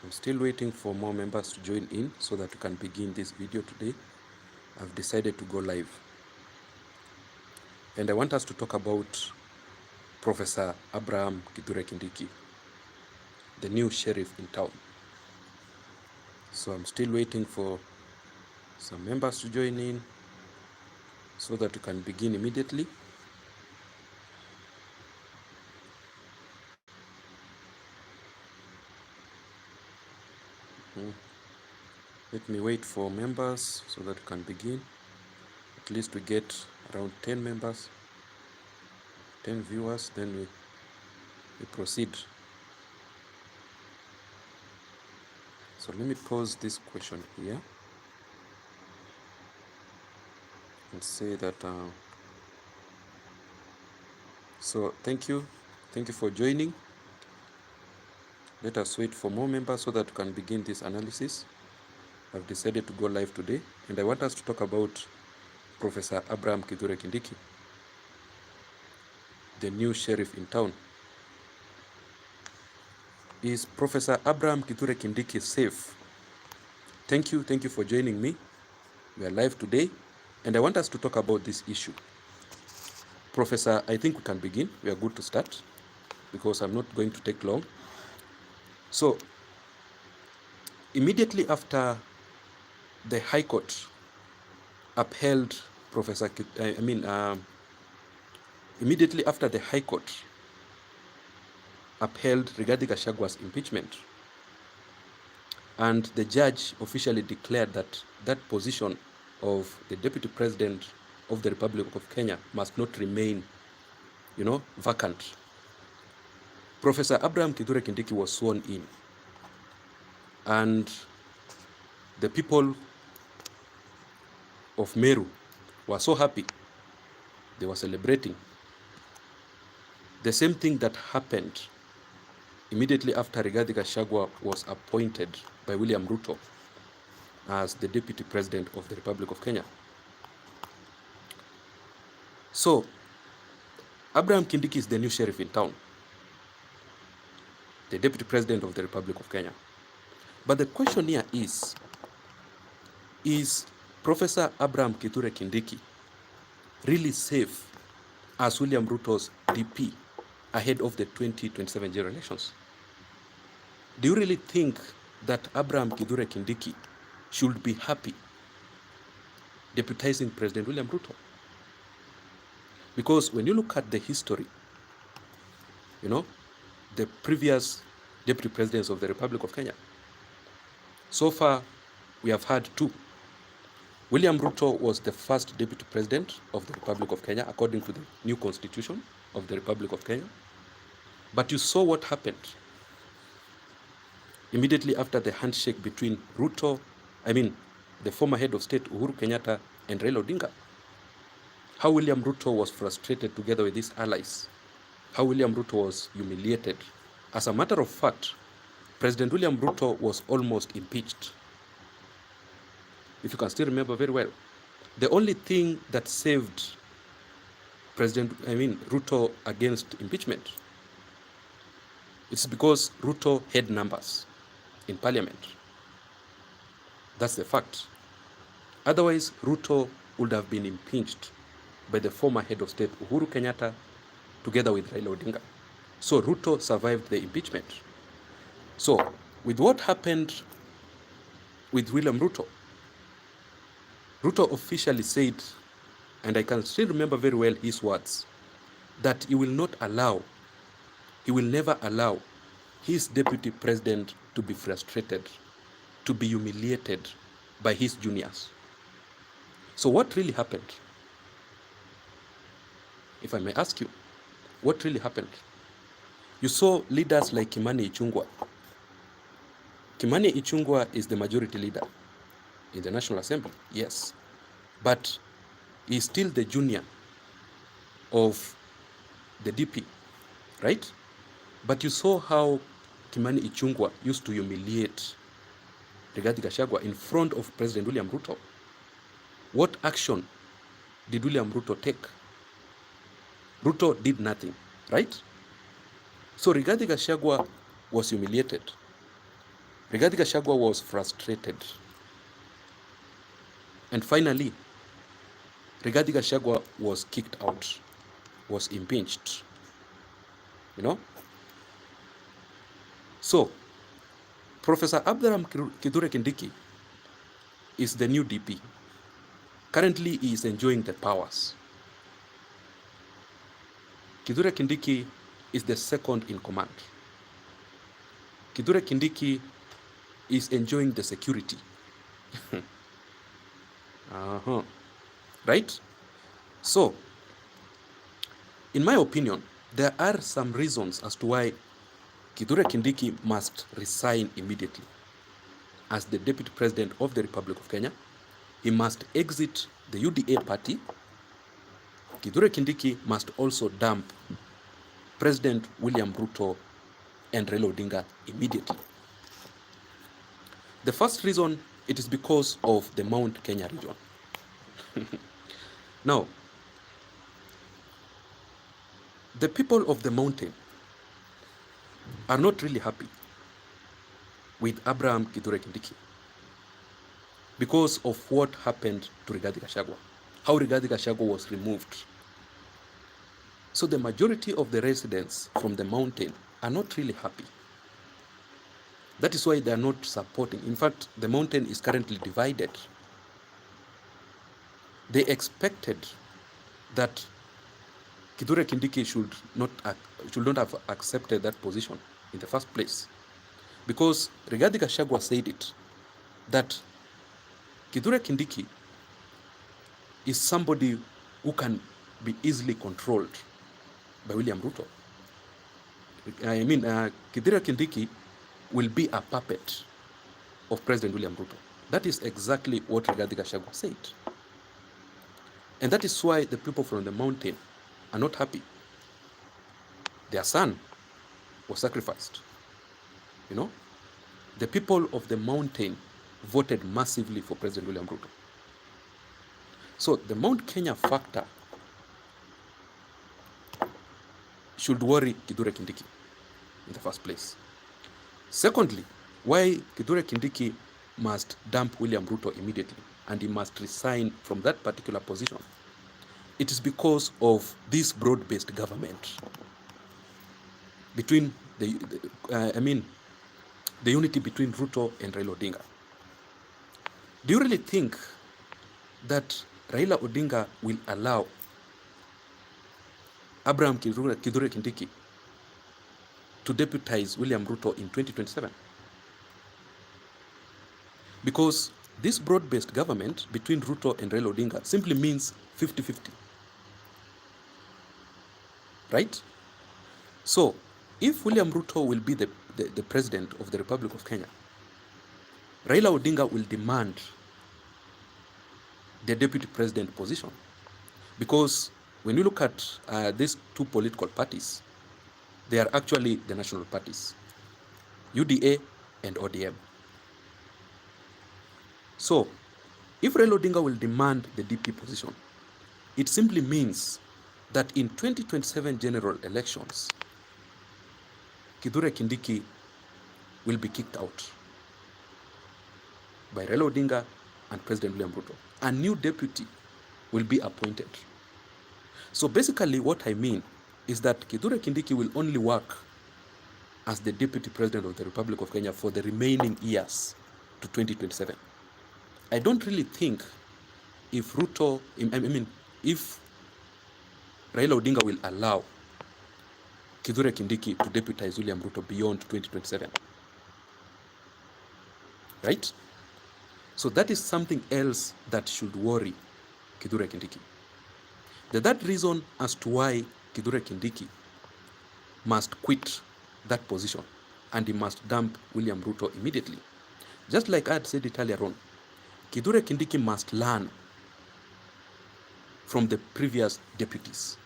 I'm still waiting for more members to join in so that we can begin this video today. I've decided to go live. And I want us to talk about Professor Abraham Kithure Kindiki, the new sheriff in town. So I'm still waiting for some members to join in so that we can begin immediately. Let me wait for members so that we can begin. At least we get around 10 members, 10 viewers, then we proceed. So let me pose this question here and say that, so thank you for joining. Let us wait for more members so that we can begin this analysis. I've decided to go live today, and I want us to talk about Professor Abraham Kithure Kindiki, the new sheriff in town. Is Professor Abraham Kithure Kindiki safe? Thank you for joining me. We are live today, and I want us to talk about this issue. Professor, I think we can begin. We are good to start because I'm not going to take long. So, immediately after the High Court upheld immediately after the High Court upheld Rigathi Gachagwa's impeachment, and the judge officially declared that that position of the Deputy President of the Republic of Kenya must not remain, vacant. Professor Abraham Kithure Kindiki was sworn in, and the people of Meru were so happy. They were celebrating. The same thing that happened immediately after Rigathi Gachagua was appointed by William Ruto as the Deputy President of the Republic of Kenya. So, Abraham Kindiki is the new sheriff in town, the Deputy President of the Republic of Kenya. But the question here is Professor Abraham Kithure Kindiki really safe as William Ruto's DP ahead of the 2027 general elections? Do you really think that Abraham Kithure Kindiki should be happy deputizing President William Ruto? Because when you look at the history, the previous deputy presidents of the Republic of Kenya, so far we have had two. William Ruto was the first deputy president of the Republic of Kenya according to the new constitution of the Republic of Kenya. But you saw what happened immediately after the handshake between the former head of state Uhuru Kenyatta and Raila Odinga. How William Ruto was frustrated together with his allies. How William Ruto was humiliated. As a matter of fact, President William Ruto was almost impeached. If you can still remember very well, the only thing that saved Ruto against impeachment, it's because Ruto had numbers in parliament. That's the fact. Otherwise, Ruto would have been impeached by the former head of state Uhuru Kenyatta together with Raila Odinga. So Ruto survived the impeachment. So with what happened with William Ruto, Ruto officially said, and I can still remember very well his words, that he will never allow his deputy president to be frustrated, to be humiliated by his juniors. So what really happened? If I may ask you, what really happened? You saw leaders like Kimani Ichung'wah. Kimani Ichung'wah is the majority leader in the National Assembly, yes. But he's still the junior of the DP, right? But you saw how Kimani Ichung'wah used to humiliate Rigathi Gachagua in front of President William Ruto. What action did William Ruto take? Ruto did nothing, right? So Rigathi Gachagua was humiliated. Rigathi Gachagua was frustrated. And finally, Rigathi Gachagua was kicked out, was impeached. You know? So, Professor Abraham Kithure Kindiki is the new DP. Currently, he is enjoying the powers. Kithure Kindiki is the second in command. Kithure Kindiki is enjoying the security. Right? So, in my opinion, there are some reasons as to why Kithure Kindiki must resign immediately. As the Deputy President of the Republic of Kenya, he must exit the UDA party. Kithure Kindiki must also dump President William Ruto and Raila Odinga immediately. The first reason, it is because of the Mount Kenya region. Now, the people of the mountain are not really happy with Abraham Kithure Kindiki because of what happened to Rigathi Gachagua, how Rigathi Gachagua was removed. So the majority of the residents from the mountain are not really happy. That is why they are not supporting. In fact, the mountain is currently divided. They expected that Kithure Kindiki should not have accepted that position in the first place, because Rigathi Gachagua said it, that Kithure Kindiki is somebody who can be easily controlled by William Ruto. I mean, Kithure Kindiki will be a puppet of President William Ruto. That is exactly what Rigathi Gachagua said. And that is why the people from the mountain are not happy. Their son was sacrificed. You know, the people of the mountain voted massively for President William Ruto. So the Mount Kenya factor should worry Kithure Kindiki in the first place. Secondly, why Kithure Kindiki must dump William Ruto immediately and he must resign from that particular position. It is because of this broad-based government between the unity between Ruto and Raila Odinga. Do you really think that Raila Odinga will allow Abraham Kithure Kindiki to deputize William Ruto in 2027? Because this broad-based government between Ruto and Raila Odinga simply means 50-50. Right? So, if William Ruto will be the president of the Republic of Kenya, Raila Odinga will demand the deputy president position. Because when you look at these two political parties, they are actually the national parties, UDA and ODM. So, if Raila Odinga will demand the DP position, it simply means that in 2027 general elections, Kithure Kindiki will be kicked out by Raila Odinga and President William Ruto. A new deputy will be appointed. So basically what I mean is that Kithure Kindiki will only work as the deputy president of the Republic of Kenya for the remaining years to 2027. I don't really think if if Raila Odinga will allow Kithure Kindiki to deputize William Ruto beyond 2027. Right? So that is something else that should worry Kithure Kindiki. The third reason as to why Kithure Kindiki must quit that position and he must dump William Ruto immediately. Just like I had said it earlier on, Kithure Kindiki must learn from the previous deputies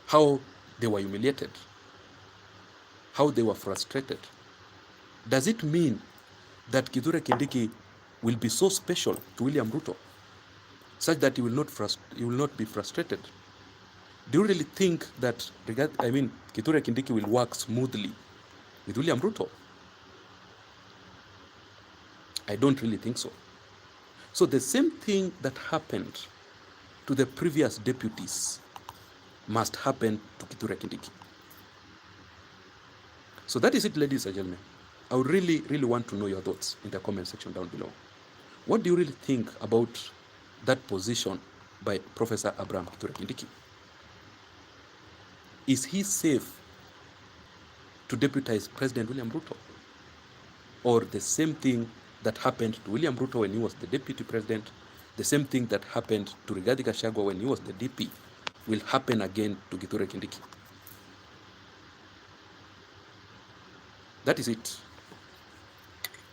how they were humiliated, how they were frustrated. Does it mean that Kithure Kindiki will be so special to William Ruto such that he will not be frustrated? Do you really think that Kithure Kindiki will work smoothly with William Ruto? I don't really think so. So the same thing that happened to the previous deputies must happen to Kithure Kindiki. So that is it, ladies and gentlemen. I would really, really want to know your thoughts in the comment section down below. What do you really think about that position by Professor Abraham Kithure Kindiki? Is he safe to deputize President William Ruto? Or the same thing that happened to William Ruto when he was the deputy president, the same thing that happened to Rigathi Gachagua when he was the DP, will happen again to Kithure Kindiki? That is it.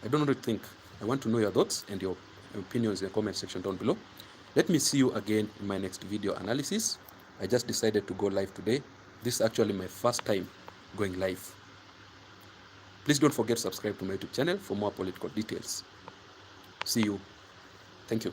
I don't know what to think. I want to know your thoughts and your opinions in the comment section down below. Let me see you again in my next video analysis. I just decided to go live today. This is actually my first time going live. Please don't forget to subscribe to my YouTube channel for more political details. See you. Thank you.